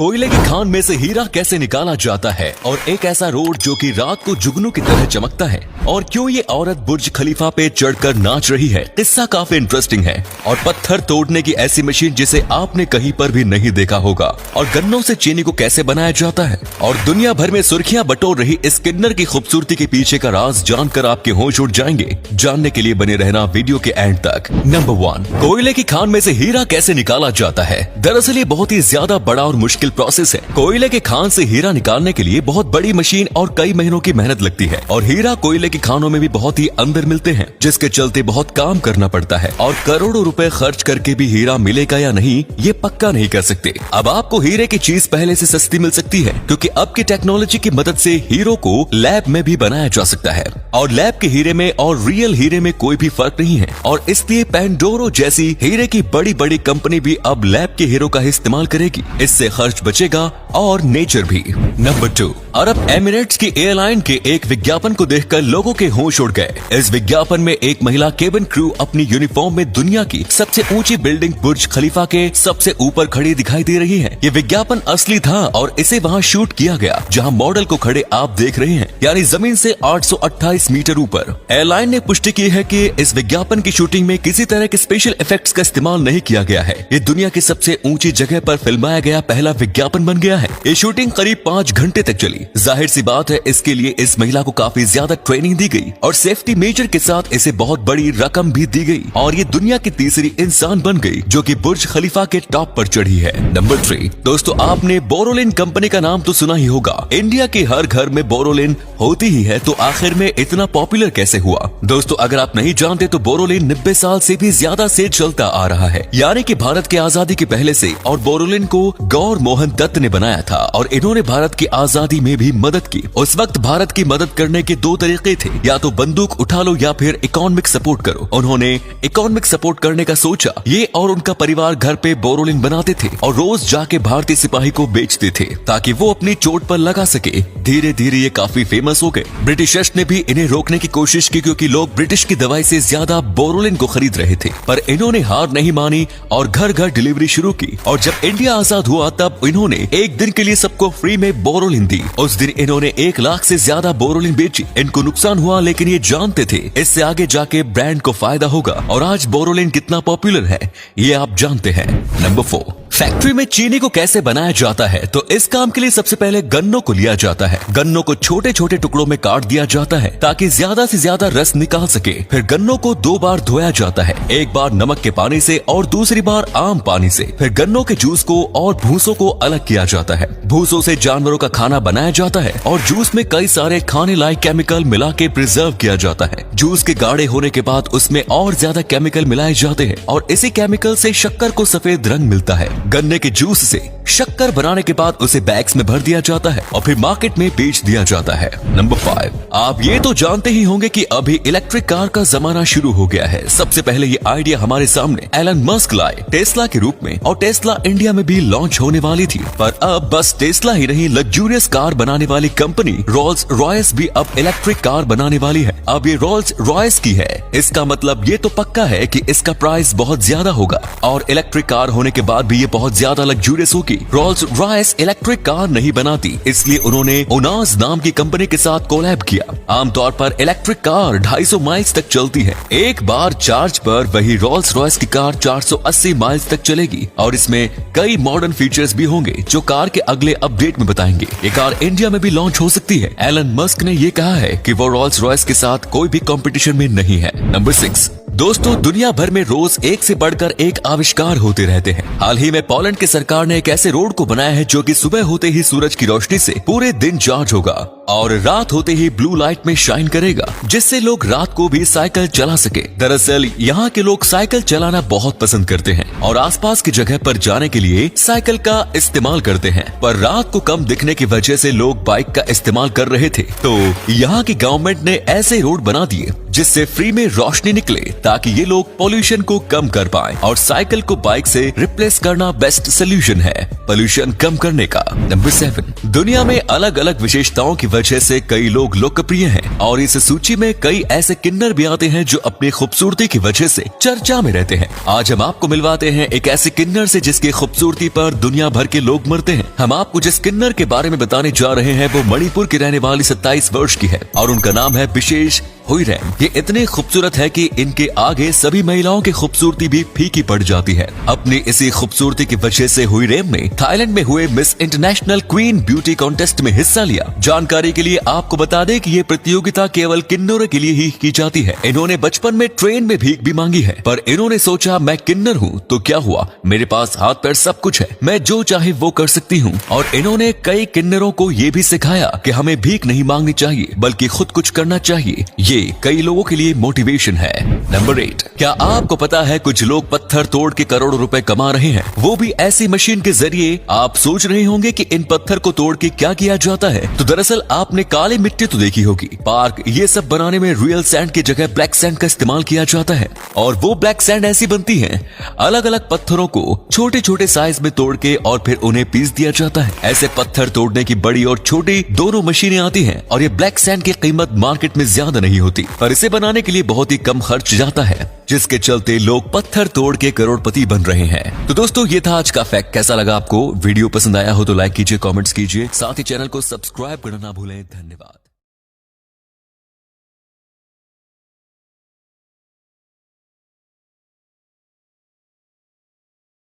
कोयले की खान में से हीरा कैसे निकाला जाता है और एक ऐसा रोड जो कि रात को जुगनू की तरह चमकता है, और क्यों ये औरत बुर्ज खलीफा पे चढ़कर नाच रही है। किस्सा काफी इंटरेस्टिंग है। और पत्थर तोड़ने की ऐसी मशीन जिसे आपने कहीं पर भी नहीं देखा होगा, और गन्नों से चीनी को कैसे बनाया जाता है, और दुनिया भर में सुर्खियां बटोर रही इस किन्नर की खूबसूरती के पीछे का राज जानकर आपके होश उड़ जाएंगे। जानने के लिए बने रहना वीडियो के एंड तक। नंबर 1, कोयले की खान में से हीरा कैसे निकाला जाता है। दरअसल ये बहुत ही ज्यादा बड़ा और मुश्किल प्रोसेस है। कोयले के खान से हीरा निकालने के लिए बहुत बड़ी मशीन और कई महीनों की मेहनत लगती है, और हीरा कोयले की खानों में भी बहुत ही अंदर मिलते हैं, जिसके चलते बहुत काम करना पड़ता है, और करोड़ों रुपए खर्च करके भी हीरा मिलेगा या नहीं ये पक्का नहीं कर सकते। अब आपको हीरे की चीज पहले से सस्ती मिल सकती है, क्योंकि अब की टेक्नोलॉजी की मदद से हीरो को लैब में भी बनाया जा सकता है, और लैब के हीरे में और रियल हीरे में कोई भी फर्क नहीं है, और इसलिए पेंडोरो जैसी हीरे की बड़ी बड़ी कंपनी भी अब लैब के हीरो का इस्तेमाल करेगी। इससे खर्च बचेगा और नेचर भी। नंबर 2, अरब एमिरेट्स की एयरलाइन के एक विज्ञापन को देखकर लोगों के होश उड़ गए। इस विज्ञापन में एक महिला केबिन क्रू अपनी यूनिफॉर्म में दुनिया की सबसे ऊंची बिल्डिंग बुर्ज खलीफा के सबसे ऊपर खड़ी दिखाई दे रही है। ये विज्ञापन असली था और इसे वहाँ शूट किया गया जहाँ मॉडल को खड़े आप देख रहे हैं, यानी जमीन से 828 मीटर ऊपर। एयरलाइन ने पुष्टि की है कि इस विज्ञापन की शूटिंग में किसी तरह के स्पेशल इफेक्ट्स का इस्तेमाल नहीं किया गया है। ये दुनिया की सबसे ऊंची जगह पर फिल्माया गया पहला विज्ञापन बन गया है। ये शूटिंग करीब 5 घंटे तक चली। जाहिर सी बात है इसके लिए इस महिला को काफी ज्यादा ट्रेनिंग दी गई, और सेफ्टी मेजर के साथ इसे बहुत बड़ी रकम भी दी गई, और ये दुनिया की तीसरी इंसान बन गई जो कि बुर्ज खलीफा के टॉप पर चढ़ी है। नंबर 3, दोस्तों आपने बोरोलिन कंपनी का नाम तो सुना ही होगा। इंडिया के हर घर में बोरोलिन होती ही है, तो आखिर में इतना पॉपुलर कैसे हुआ। दोस्तों अगर आप नहीं जानते तो बोरोलिन 90 साल से भी ज्यादा से चलता आ रहा है, यानी कि भारत की आजादी के पहले से। और बोरोलिन को गौर मोहन दत्त ने बनाया था, और इन्होंने भारत की आजादी में भी मदद की। उस वक्त भारत की मदद करने के 2 तरीके थे, या तो बंदूक उठा लो या फिर इकोनॉमिक सपोर्ट करो। उन्होंने इकोनॉमिक सपोर्ट करने का सोचा। ये और उनका परिवार घर पे बोरोलिन बनाते थे और रोज जाके भारतीय सिपाही को बेचते थे, ताकि वो अपनी चोट पर लगा सके। धीरे धीरे ये काफी फेमस हो गए। ब्रिटिशर्स ने भी इन्हें रोकने की कोशिश की, क्योंकि लोग ब्रिटिश की दवाई से ज्यादा बोरोलिन को खरीद रहे थे, पर इन्होंने हार नहीं मानी और घर घर डिलीवरी शुरू की। और जब इंडिया आजाद हुआ तब इन्होंने एक दिन के लिए सबको फ्री में बोरोलिन दी। उस दिन इन्होंने 1 लाख से ज्यादा बोरोलिन बेची। इनको नुकसान हुआ, लेकिन ये जानते थे इससे आगे जाके ब्रांड को फायदा होगा, और आज बोरोलिन कितना पॉपुलर है ये आप जानते हैं। नंबर 4, फैक्ट्री में चीनी को कैसे बनाया जाता है। तो इस काम के लिए सबसे पहले गन्नों को लिया जाता है। गन्नों को छोटे छोटे टुकड़ों में काट दिया जाता है ताकि ज्यादा से ज्यादा रस निकाल सके। फिर गन्नों को 2 बार धोया जाता है, एक बार नमक के पानी से और दूसरी बार आम पानी से। फिर गन्नों के जूस को और भूसों को अलग किया जाता है। भूसों से जानवरों का खाना बनाया जाता है, और जूस में कई सारे खाने लायक केमिकल मिला के प्रिजर्व किया जाता है। जूस के गाढ़े होने के बाद उसमें और ज्यादा केमिकल मिलाए जाते हैं, और इसी केमिकल से शक्कर को सफेद रंग मिलता है। गन्ने के जूस से शक्कर बनाने के बाद उसे बैग्स में भर दिया जाता है और फिर मार्केट में बेच दिया जाता है। नंबर 5, आप ये तो जानते ही होंगे कि अभी इलेक्ट्रिक कार का जमाना शुरू हो गया है। सबसे पहले ये आइडिया हमारे सामने एलन मस्क लाए टेस्ला के रूप में, और टेस्ला इंडिया में भी लॉन्च होने वाली थी। पर अब बस टेस्ला ही नहीं, लग्जूरियस कार बनाने वाली कंपनी रोल्स रॉयस भी अब इलेक्ट्रिक कार बनाने वाली है। अब ये रोल्स रॉयस की है, इसका मतलब ये तो पक्का है कि इसका प्राइस बहुत ज्यादा होगा, और इलेक्ट्रिक कार होने के बाद भी ये बहुत ज्यादा लग्जूरियस होगी। रोल्स रॉयस इलेक्ट्रिक कार नहीं बनाती, इसलिए उन्होंने ओनास नाम की कंपनी के साथ कोलैब किया। आमतौर पर इलेक्ट्रिक कार 250 माइल्स तक चलती है। एक बार चार्ज पर वही रोल्स रॉयस की कार 480 माइल्स तक चलेगी, और इसमें कई मॉडर्न फीचर्स भी होंगे जो कार के अगले अपडेट में बताएंगे। ये कार इंडिया में भी लॉन्च हो सकती है। एलन मस्क ने ये कहा है कि वो रोल्स रॉयस के साथ कोई भी कंपटीशन में नहीं है। नंबर 6, दोस्तों दुनिया भर में रोज एक से बढ़कर एक आविष्कार होते रहते हैं। हाल ही में पोलैंड की सरकार ने एक ऐसे रोड को बनाया है जो कि सुबह होते ही सूरज की रोशनी से पूरे दिन चार्ज होगा, और रात होते ही ब्लू लाइट में शाइन करेगा, जिससे लोग रात को भी साइकिल चला सके। दरअसल यहाँ के लोग साइकिल चलाना बहुत पसंद करते हैं, और आसपास की जगह पर जाने के लिए साइकिल का इस्तेमाल करते हैं। पर रात को कम दिखने की वजह से लोग बाइक का इस्तेमाल कर रहे थे, तो यहाँ की गवर्नमेंट ने ऐसे रोड बना दिए जिससे फ्री में रोशनी निकले ताकि ये लोग पोल्यूशन को कम कर पाएं और साइकिल को बाइक से रिप्लेस करना बेस्ट सोल्यूशन है पोल्यूशन कम करने का। नंबर 7, दुनिया में अलग अलग विशेषताओं की वजह से कई लोग लोकप्रिय हैं और इस सूची में कई ऐसे किन्नर भी आते हैं जो अपनी खूबसूरती की वजह से चर्चा में रहते हैं। आज हम आपको मिलवाते हैं एक ऐसे किन्नर से जिसकी खूबसूरती पर दुनिया भर के लोग मरते हैं। हम आपको जिस किन्नर के बारे में बताने जा रहे हैं वो मणिपुर की रहने वाली 27 वर्ष की है और उनका नाम है विशेष हुइरेम। ये इतने खूबसूरत है कि इनके आगे सभी महिलाओं की खूबसूरती भी फीकी पड़ जाती है। अपनी इसी खूबसूरती की वजह से हुइरेम ने थाईलैंड में हुए miss international queen beauty contest में हिस्सा लिया। जानकारी के लिए आपको बता दें कि ये प्रतियोगिता केवल किन्नरों के लिए ही की जाती है। इन्होंने बचपन में ट्रेन में भीख भी मांगी है, पर इन्होंने सोचा मैं किन्नर हूँ तो क्या हुआ, मेरे पास हाथ पैर सब कुछ है, मैं जो चाहे वो कर सकती हूँ। और इन्होंने कई किन्नरों को ये भी सिखाया कि हमें भीख नहीं मांगनी चाहिए बल्कि खुद कुछ करना चाहिए। ये कई लोगों के लिए मोटिवेशन है। नंबर 8, क्या आपको पता है कुछ लोग पत्थर तोड़ के करोड़ों रुपए कमा रहे हैं, वो भी ऐसी मशीन के जरिए। आप सोच रहे होंगे कि इन पत्थर को तोड़ के क्या किया जाता है, तो दरअसल आपने काली मिट्टी तो देखी होगी। पार्क ये सब बनाने में रियल सैंड की जगह ब्लैक सैंड का इस्तेमाल किया जाता है और वो ब्लैक सैंड ऐसी बनती है, अलग अलग पत्थरों को छोटे छोटे साइज में तोड़ के और फिर उन्हें पीस दिया जाता है। ऐसे पत्थर तोड़ने की बड़ी और छोटी दोनों मशीनें आती हैं और ये ब्लैक सैंड की कीमत मार्केट में ज्यादा नहीं होती, पर इसे बनाने के लिए बहुत ही कम खर्च जाता है, जिसके चलते लोग पत्थर तोड़ के करोड़पति बन रहे हैं। तो दोस्तों ये था आज का फैक्ट। कैसा लगा आपको? वीडियो पसंद आया हो तो लाइक कीजिए, कमेंट्स कीजिए, साथ ही चैनल को सब्सक्राइब करना ना भूलें। धन्यवाद।